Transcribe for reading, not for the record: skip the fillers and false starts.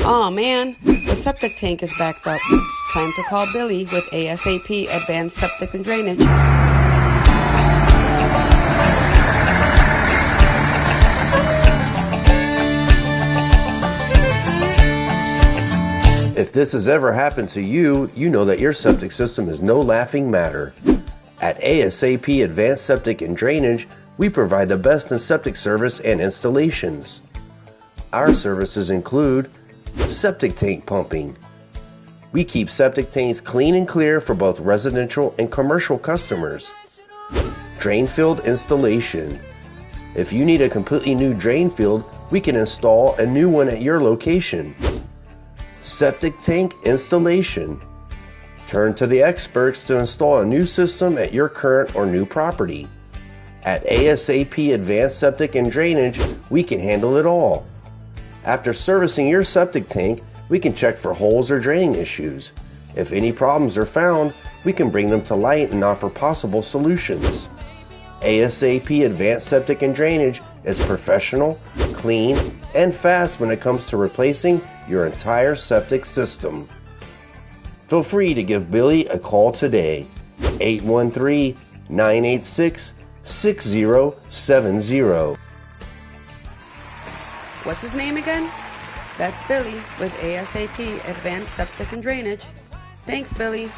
Aw man, the septic tank is backed up. Time to call Billy with ASAP Advanced Septic and Drainage. If this has ever happened to you, you know that your septic system is no laughing matter. At ASAP Advanced Septic and Drainage, we provide the best in septic service and installations. Our services include septic tank pumping. We keep septic tanks clean and clear for both residential and commercial customers. Drainfield Installation. If you need a completely new drain field, we can install a new one at your location. Septic Tank Installation. Turn to the experts to install a new system at your current or new property. At ASAP Advanced Septic and Drainage, we can handle it all. After servicing your septic tank, we can check for holes or draining issues. If any problems are found, we can bring them to light and offer possible solutions. ASAP Advanced Septic and Drainage is professional, clean, and fast when it comes to replacing your entire septic system. Feel free to give Billy a call today, 813-986-6070. What's his name again? That's Billy with ASAP Advanced Septic and Drainage. Thanks, Billy.